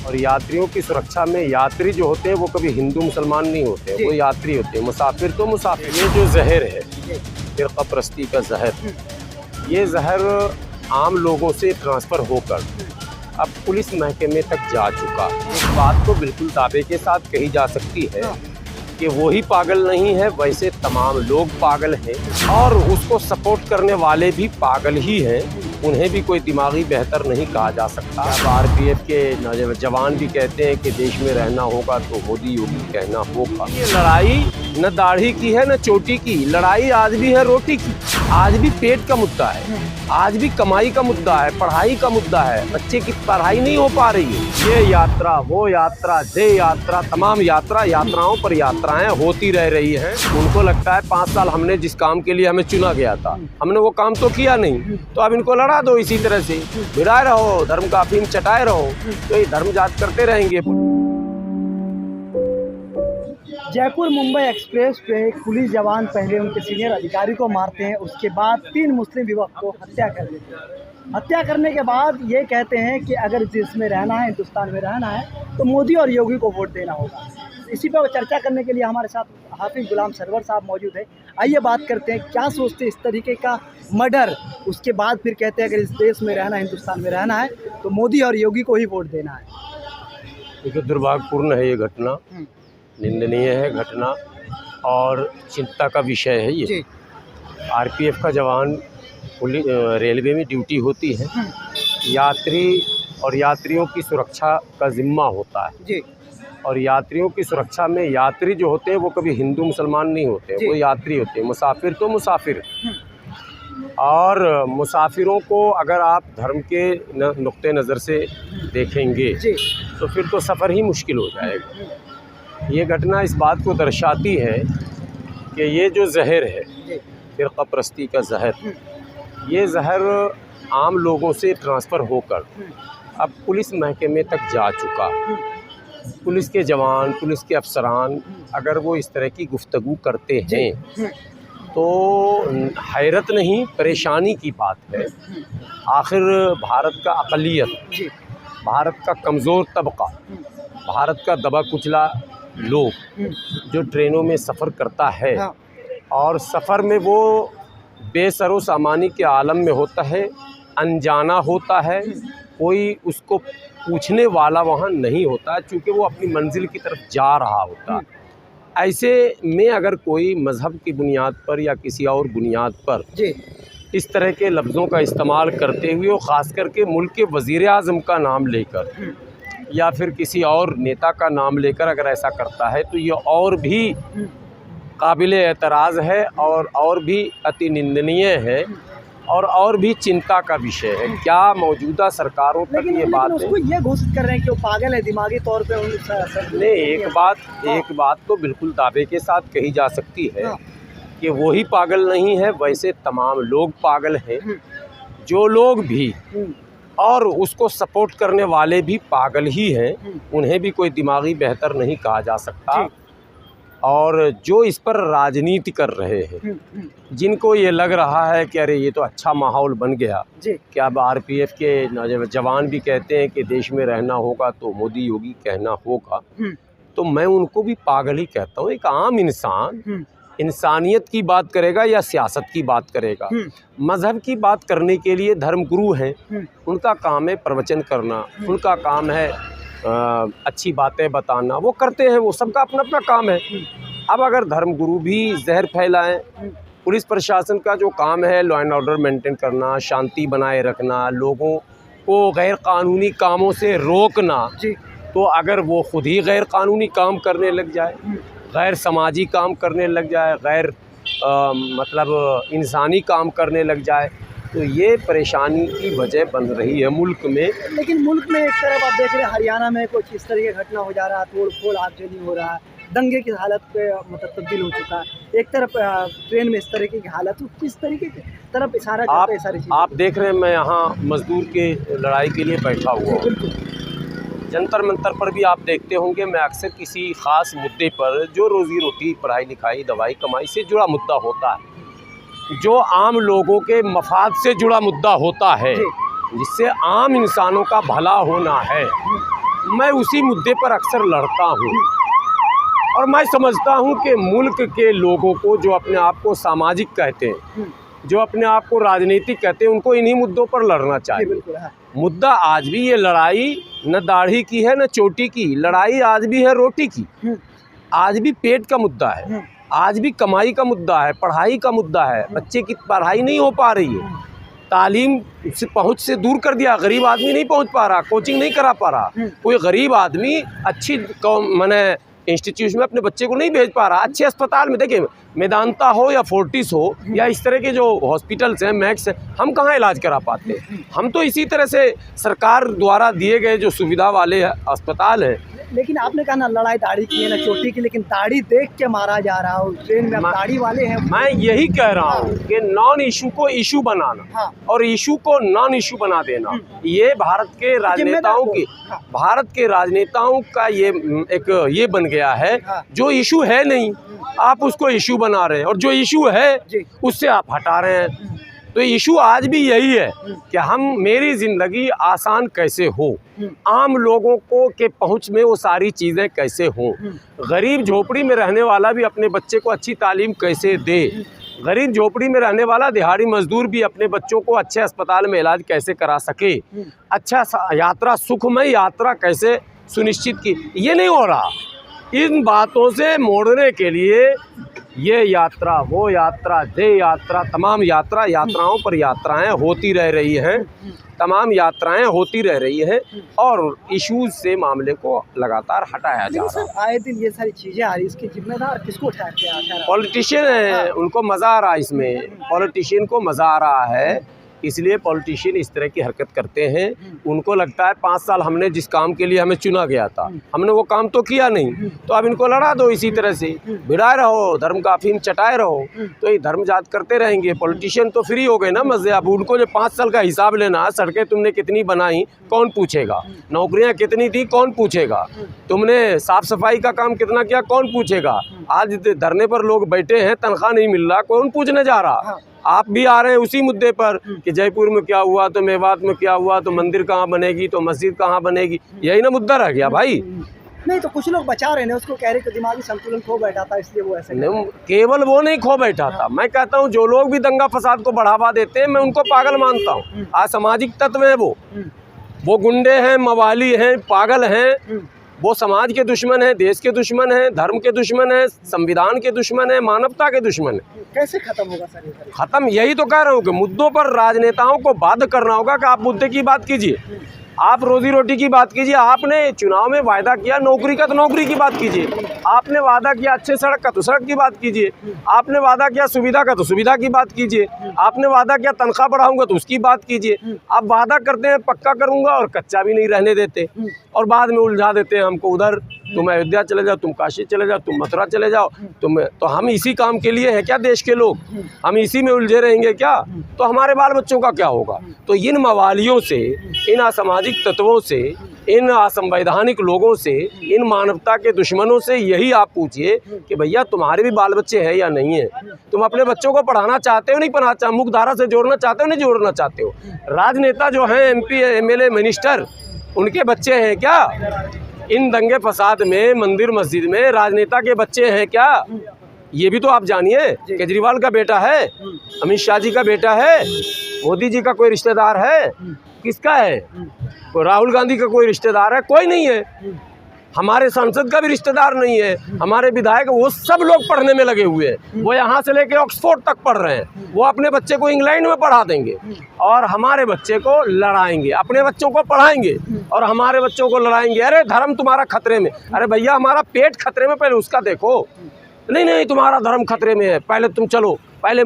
और यात्रियों की सुरक्षा में यात्री जो होते हैं वो कभी हिंदू मुसलमान नहीं होते, वो यात्री होते हैं। मुसाफिर तो मुसाफिर। ये जो जहर है, फिरका परस्ती का जहर, ये जहर आम लोगों से ट्रांसफ़र होकर अब पुलिस महकमे तक जा चुका। इस बात को बिल्कुल दावे के साथ कही जा सकती है कि वो ही पागल नहीं है, वैसे तमाम लोग पागल हैं और उसको सपोर्ट करने वाले भी पागल ही हैं। उन्हें भी कोई दिमागी बेहतर नहीं कहा जा सकता। अब आरपीएफ के जवान भी कहते हैं कि देश में रहना होगा तो मोदी योगी कहना होगा। ये लड़ाई न दाढ़ी की है न चोटी की, लड़ाई आज भी है रोटी की। आज भी पेट का मुद्दा है, आज भी कमाई का मुद्दा है, पढ़ाई का मुद्दा है। बच्चे की पढ़ाई नहीं हो पा रही है। ये यात्रा, वो यात्रा, जय यात्रा, तमाम यात्राओं पर यात्राएं होती रह रही हैं। उनको लगता है 5 साल हमने जिस काम के लिए हमें चुना गया था, हमने वो काम तो किया नहीं, तो अब इनको लड़ा दो इसी तरह से, भिड़ाए रहो, धर्म का अफीम चटाए रहो, तो ये धर्म जात करते रहेंगे। जयपुर मुंबई एक्सप्रेस पे एक पुलिस जवान पहले उनके सीनियर अधिकारी को मारते हैं, उसके बाद 3 मुस्लिम युवक को हत्या कर देते हैं। हत्या करने के बाद ये कहते हैं कि अगर देश में रहना है, हिंदुस्तान में रहना है, तो मोदी और योगी को वोट देना होगा। इसी पर चर्चा करने के लिए हमारे साथ हाफिज गुलाम सरवर साहब मौजूद है। आइए बात करते हैं, क्या सोचते हैं इस तरीके का मर्डर, उसके बाद फिर कहते हैं अगर इस देश में रहना, हिंदुस्तान में रहना है, तो मोदी और योगी को ही वोट देना है। देखिए, दुर्भाग्यपूर्ण है ये घटना, निंदनीय है घटना और चिंता का विषय है ये। आरपीएफ का जवान रेलवे में ड्यूटी होती है, यात्री और यात्रियों की सुरक्षा का जिम्मा होता है और यात्रियों की सुरक्षा में यात्री जो होते हैं वो कभी हिंदू मुसलमान नहीं होते, वो यात्री होते हैं। मुसाफिर तो मुसाफिर। और मुसाफिरों को अगर आप धर्म के नुक्ते नज़र से देखेंगे तो फिर तो सफ़र ही मुश्किल हो जाएगा। ये घटना इस बात को दर्शाती है कि ये जो जहर है, फिरका परस्ती का जहर, ये जहर आम लोगों से ट्रांसफ़र होकर अब पुलिस महकमे तक जा चुका। पुलिस के जवान, पुलिस के अफसरान अगर वो इस तरह की गुफ्तगू करते हैं तो हैरत नहीं, परेशानी की बात है। आखिर भारत का अक़लियत, भारत का कमज़ोर तबका, भारत का दबा कुचला लोग जो ट्रेनों में सफ़र करता है और सफ़र में वो बेसरो सामानी के आलम में होता है, अनजाना होता है, कोई उसको पूछने वाला वहाँ नहीं होता क्योंकि वो अपनी मंजिल की तरफ जा रहा होता। ऐसे में अगर कोई मज़हब की बुनियाद पर या किसी और बुनियाद पर इस तरह के लफ्ज़ों का इस्तेमाल करते हुए, और ख़ास करके मुल्क के वज़ीर-ए-आज़म का नाम लेकर या फिर किसी और नेता का नाम लेकर अगर ऐसा करता है तो ये और भी काबिल एतराज़ है और भी अति निंदनीय है और भी चिंता का विषय है। क्या मौजूदा सरकारों तक ये बात उसको ये घोषित कर रहे हैं कि वो पागल है, दिमागी तौर पे नहीं। एक बात तो बिल्कुल दावे के साथ कही जा सकती है कि वो ही पागल नहीं है, वैसे तमाम लोग पागल हैं। जो लोग भी और उसको सपोर्ट करने वाले भी पागल ही हैं, उन्हें भी कोई दिमागी बेहतर नहीं कहा जा सकता। और जो इस पर राजनीति कर रहे हैं, जिनको ये लग रहा है कि अरे ये तो अच्छा माहौल बन गया, कि अब आरपीएफ के जवान भी कहते हैं कि देश में रहना होगा तो मोदी योगी कहना होगा, तो मैं उनको भी पागल ही कहता हूँ। एक आम इंसान इंसानियत की बात करेगा या सियासत की बात करेगा? मज़हब की बात करने के लिए धर्मगुरु हैं, उनका काम है प्रवचन करना, उनका काम है अच्छी बातें बताना, वो करते हैं, वो सबका अपना अपना काम है। अब अगर धर्मगुरु भी जहर फैलाएं, पुलिस प्रशासन का जो काम है लॉ एंड ऑर्डर मेंटेन करना, शांति बनाए रखना, लोगों को गैर कानूनी कामों से रोकना, तो अगर वो खुद ही गैर कानूनी काम करने लग जाए, गैर समाजी काम करने लग जाए, गैर मतलब इंसानी काम करने लग जाए, तो ये परेशानी की वजह बन रही है मुल्क में। लेकिन मुल्क में एक तरफ आप देख रहे हैं, हरियाणा में कुछ इस तरह की घटना हो जा रहा है, तोड़ फोड़ आगजनी हो रहा है, दंगे की हालत पे मतलब तब्दील हो चुका है। एक तरफ ट्रेन में इस तरह की हालत, तो किस तरीके की तरफ इशारा करते हैं सारी चीज़ें? आप देख रहे हैं, मैं यहाँ मजदूर के लड़ाई के लिए बैठा हुआ हूँ। जंतर मंतर पर भी आप देखते होंगे, मैं अक्सर किसी ख़ास मुद्दे पर जो रोज़ी रोटी, पढ़ाई लिखाई, दवाई कमाई से जुड़ा मुद्दा होता है, जो आम लोगों के मफाद से जुड़ा मुद्दा होता है, जिससे आम इंसानों का भला होना है, मैं उसी मुद्दे पर अक्सर लड़ता हूँ और मैं समझता हूँ कि मुल्क के लोगों को जो अपने आप को सामाजिक कहते हैं, जो अपने आप को राजनीतिक कहते हैं, उनको इन्हीं मुद्दों पर लड़ना चाहिए। मुद्दा आज भी ये लड़ाई न दाढ़ी की है न चोटी की, लड़ाई आज भी है रोटी की, आज भी पेट का मुद्दा है, आज भी कमाई का मुद्दा है, पढ़ाई का मुद्दा है। बच्चे की पढ़ाई नहीं हो पा रही है, तालीम से पहुँच से दूर कर दिया, गरीब आदमी नहीं पहुँच पा रहा, कोचिंग नहीं करा पा रहा, कोई गरीब आदमी अच्छी माने इंस्टीट्यूट में अपने बच्चे को नहीं भेज पा रहा। अच्छे अस्पताल में देखिए, मेदांता हो या फोर्टिस हो या इस तरह के जो हॉस्पिटल्स हैं, मैक्स हैं, हम कहाँ इलाज करा पाते हैं। हम तो इसी तरह से सरकार द्वारा दिए गए जो सुविधा वाले अस्पताल हैं। लेकिन आपने कहा ना लड़ाई दाढ़ी की है ना चोटी की, लेकिन दाढ़ी देख के मारा जा रहा हो, ट्रेन में दाढ़ी वाले हैं। मैं यही कह रहा हूँ कि नॉन इशू को इशू बनाना और इशू को नॉन इशू बना देना, ये भारत के राजनेताओं का ये बन गया है। जो इशू है नहीं आप उसको इशू बना रहे हैं और जो इशू है उससे आप हटा रहे हैं। तो इशू आज भी यही है कि मेरी ज़िंदगी आसान कैसे हो, आम लोगों को के पहुंच में वो सारी चीज़ें कैसे हों, गरीब झोपड़ी में रहने वाला भी अपने बच्चे को अच्छी तालीम कैसे दे, गरीब झोपड़ी में रहने वाला दिहाड़ी मजदूर भी अपने बच्चों को अच्छे अस्पताल में इलाज कैसे करा सके, अच्छा यात्रा सुखमय यात्रा कैसे सुनिश्चित की, ये नहीं हो रहा। इन बातों से मोड़ने के लिए ये यात्रा, वो यात्रा, दे यात्रा, तमाम यात्राओं पर यात्राएं होती रह रही हैं, तमाम यात्राएं होती रह रही हैं और इश्यूज से मामले को लगातार हटाया जा रहा है। आए दिन ये सारी चीज़ें आ रही, इसकी जिम्मेदार किसको ठहरते हैं? पॉलिटिशियन है, उनको मज़ा आ रहा है इसमें, पॉलिटिशियन को मज़ा आ रहा है, इसलिए पॉलिटिशियन इस तरह की हरकत करते हैं। उनको लगता है 5 साल हमने जिस काम के लिए हमें चुना गया था, हमने वो काम तो किया नहीं, तो अब इनको लड़ा दो, इसी तरह से भिड़ाए रहो, धर्म का अफीम चटाए रहो, तो ये धर्म जात करते रहेंगे। पॉलिटिशियन तो फ्री हो गए ना मज़े। अब उनको जो 5 साल का हिसाब लेना, सड़कें तुमने कितनी बनाई कौन पूछेगा, नौकरियाँ कितनी थी कौन पूछेगा, तुमने साफ़ सफाई का काम कितना किया कौन पूछेगा। आज धरने पर लोग बैठे हैं, तनख्वाह नहीं मिल रहा, कौन पूछने जा रहा। आप भी आ रहे हैं उसी मुद्दे पर कि जयपुर में क्या हुआ, तो मेवात में क्या हुआ, तो मंदिर कहाँ बनेगी, तो मस्जिद कहाँ बनेगी, यही ना मुद्दा रह गया भाई। नहीं तो कुछ लोग बचा रहे हैं, उसको कह रहे कि दिमागी संतुलन खो बैठा था इसलिए वो ऐसे नहीं, केवल वो नहीं खो बैठा था। मैं कहता हूँ जो लोग भी दंगा फसाद को बढ़ावा देते हैं मैं उनको पागल मानता हूँ। असामाजिक तत्व है वो गुंडे हैं, मवाली हैं, पागल हैं, वो समाज के दुश्मन हैं, देश के दुश्मन हैं, धर्म के दुश्मन हैं, संविधान के दुश्मन हैं, मानवता के दुश्मन हैं। कैसे खत्म होगा सर? खत्म यही तो कह रहा हूँ कि मुद्दों पर राजनेताओं को बाध्य करना होगा कि आप मुद्दे की बात कीजिए, आप रोजी रोटी की बात कीजिए। आपने चुनाव में वायदा किया नौकरी का, तो नौकरी की बात कीजिए। आपने वादा किया अच्छे सड़क का, तो सड़क की बात कीजिए। आपने वादा किया सुविधा का, तो सुविधा की बात कीजिए। आपने वादा किया तनख्वाह बढ़ाऊंगा, तो उसकी बात कीजिए। आप वादा करते हैं पक्का करूंगा और कच्चा भी नहीं रहने देते और बाद में उलझा देते हैं हमको। उधर तुम अयोध्या चले जाओ, तुम काशी चले जाओ, तुम मथुरा चले जाओ, तो हम इसी काम के लिए हैं क्या देश के लोग? हम इसी में उलझे रहेंगे क्या? तो हमारे बाल बच्चों का क्या होगा? तो इन मवालियों से, इन असामाजिक तत्वों से, इन असंवैधानिक लोगों से, इन मानवता के दुश्मनों से यही आप पूछिए कि भैया तुम्हारे भी बाल बच्चे हैं या नहीं है? तुम अपने बच्चों को पढ़ाना चाहते हो नहीं पढ़ाना चाहते, मुख्य धारा से जोड़ना चाहते हो नहीं जोड़ना चाहते हो? राजनेता जो हैं, MP MLA मिनिस्टर, उनके बच्चे हैं क्या इन दंगे फसाद में, मंदिर मस्जिद में? राजनेता के बच्चे हैं क्या? ये भी तो आप जानिए। केजरीवाल का बेटा है, अमित शाह जी का बेटा है, मोदी जी का कोई रिश्तेदार है? किसका है? कोई राहुल गांधी का कोई रिश्तेदार है? कोई नहीं है। हमारे सांसद का भी रिश्तेदार नहीं है, हमारे विधायक, वो सब लोग पढ़ने में लगे हुए हैं। वो यहाँ से लेके ऑक्सफोर्ड तक पढ़ रहे हैं। वो अपने बच्चे को इंग्लैंड में पढ़ा देंगे और हमारे बच्चे को लड़ाएंगे, अपने बच्चों को पढ़ाएंगे और हमारे बच्चों को लड़ाएंगे। अरे धर्म तुम्हारा खतरे में। अरे भैया हमारा पेट खतरे में, पहले उसका देखो। नहीं तुम्हारा धर्म खतरे में है, पहले तुम चलो, पहले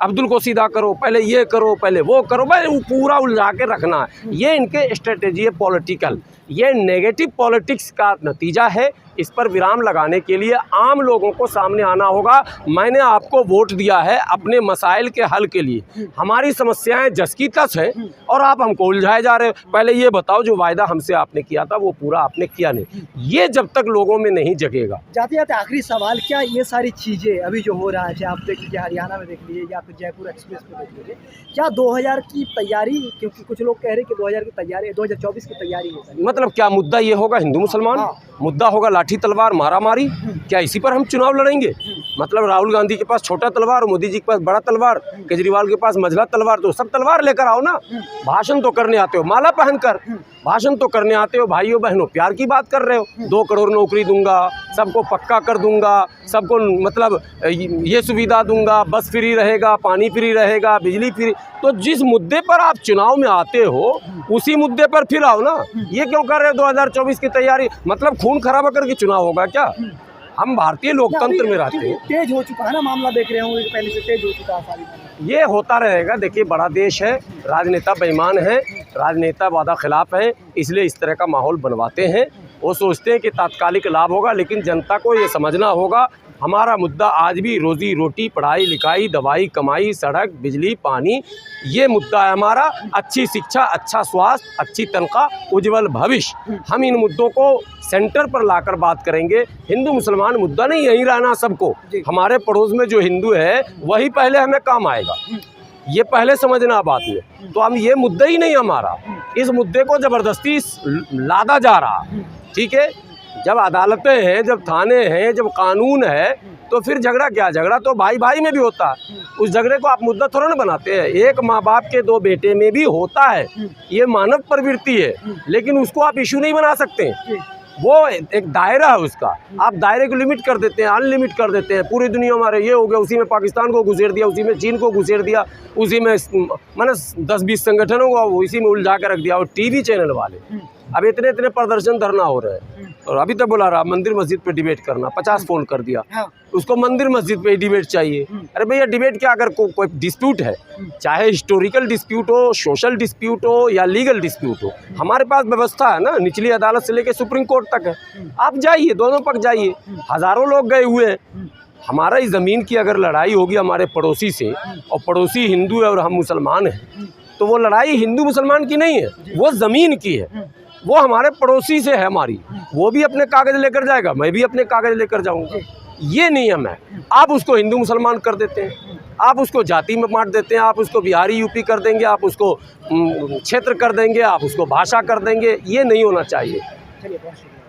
अब्दुल को सीधा करो, पहले ये करो, पहले वो करो, भाई वो पूरा उलझा के रखना है। ये इनके स्ट्रेटेजी है पॉलिटिकल, ये नेगेटिव पॉलिटिक्स का नतीजा है। इस पर विराम लगाने के लिए आम लोगों को सामने आना होगा। मैंने आपको वोट दिया है अपने मसाइल के हल के लिए। हमारी समस्याएं जस की तस हैं और आप हमको उलझाए जा रहे हो। पहले ये बताओ जो वायदा हमसे आपने किया था वो पूरा आपने किया नहीं। ये जब तक लोगों में नहीं जगेगा। जाते जाते आखिरी सवाल, क्या ये सारी चीज़ें अभी जो हो रहा है, आप देख लीजिए हरियाणा में देख लीजिए या फिर जयपुर एक्सप्रेस पे देख लीजिए, क्या 2000 की तैयारी, क्योंकि कुछ लोग कह रहे हैं कि 2000 की तैयारी 2024 की तैयारी है सर। मतलब क्या मुद्दा ये होगा हिंदू मुसलमान? हाँ। मुद्दा होगा लाठी तलवार मारा मारी? क्या इसी पर हम चुनाव लड़ेंगे? मतलब राहुल गांधी के पास छोटा तलवार, मोदी जी के पास बड़ा तलवार, केजरीवाल के पास मझला तलवार, तो सब तलवार लेकर आओ ना। भाषण तो करने आते हो माला पहनकर, भाषण तो करने आते हो भाइयों बहनों प्यार की बात कर रहे हो, 2 करोड़ नौकरी दूंगा, सबको पक्का कर दूंगा, सबको मतलब ये सुविधा दूंगा, बस फ्री रहेगा, पानी फ्री रहेगा, बिजली फ्री। तो जिस मुद्दे पर आप चुनाव में आते हो उसी मुद्दे पर फिर आओ ना। ये क्यों कर रहे हो 2024 की तैयारी? मतलब खून खराबा करके चुनाव होगा क्या? हम भारतीय लोकतंत्र में रहते हैं। तेज हो चुका है ना मामला, देख रहे होंगे पहले से तेज हो चुका है सारी बातें। ये होता रहेगा। देखिए बड़ा देश है, राजनेता बेईमान है, राजनेता वादा खिलाफ है, इसलिए इस तरह का माहौल बनवाते हैं। वो सोचते हैं कि तात्कालिक लाभ होगा, लेकिन जनता को ये समझना होगा हमारा मुद्दा आज भी रोजी रोटी, पढ़ाई लिखाई, दवाई कमाई, सड़क, बिजली, पानी, ये मुद्दा है हमारा। अच्छी शिक्षा, अच्छा स्वास्थ्य, अच्छी तनख्वाह, उज्जवल भविष्य, हम इन मुद्दों को सेंटर पर लाकर बात करेंगे। हिंदू मुसलमान मुद्दा नहीं, यहीं रहना सबको। हमारे पड़ोस में जो हिंदू है वही पहले हमें काम आएगा, ये पहले समझना बात में। तो हम ये मुद्दा ही नहीं हमारा, इस मुद्दे को ज़बरदस्ती लादा जा रहा। ठीक है, जब अदालतें हैं, जब थाने हैं, जब कानून है, तो फिर झगड़ा क्या? झगड़ा तो भाई भाई में भी होता है। उस झगड़े को आप मुद्दा थोड़ा ना बनाते हैं। एक माँ बाप के 2 बेटे में भी होता है, ये मानव प्रवृत्ति है, लेकिन उसको आप इशू नहीं बना सकते। वो एक दायरा है उसका, आप दायरे को लिमिट कर देते हैं, अनलिमिट कर देते हैं। पूरी दुनिया हमारे ये हो गया, उसी में पाकिस्तान को घुसेड़ दिया, उसी में चीन को घुसेड़ दिया, उसी में माने 10-20 संगठनों को इसी में उलझा कर रख दिया। और टीवी चैनल वाले अब इतने प्रदर्शन धरना हो रहे हैं, और अभी तक बुला रहा मंदिर मस्जिद पे डिबेट करना, 50 फ़ोन कर दिया। उसको मंदिर मस्जिद पे डिबेट चाहिए। अरे भैया डिबेट क्या, अगर कोई डिस्प्यूट है, चाहे हिस्टोरिकल डिस्प्यूट हो, सोशल डिस्प्यूट हो या लीगल डिस्प्यूट हो, हमारे पास व्यवस्था है ना, निचली अदालत से लेकर सुप्रीम कोर्ट तक है। आप जाइए, दोनों पक्ष जाइए, हज़ारों लोग गए हुए हैं। हमारा इस ज़मीन की अगर लड़ाई होगी हमारे पड़ोसी से, और पड़ोसी हिंदू है और हम मुसलमान हैं, तो वो लड़ाई हिंदू मुसलमान की नहीं है, वो ज़मीन की है। वो हमारे पड़ोसी से है हमारी, वो भी अपने कागज़ लेकर जाएगा, मैं भी अपने कागज़ लेकर जाऊंगा। ये नियम है। आप उसको हिंदू मुसलमान कर देते हैं, आप उसको जाति में बांट देते हैं, आप उसको बिहारी यूपी कर देंगे, आप उसको क्षेत्र कर देंगे, आप उसको भाषा कर देंगे। ये नहीं होना चाहिए। चलिए बहुत शुक्रिया।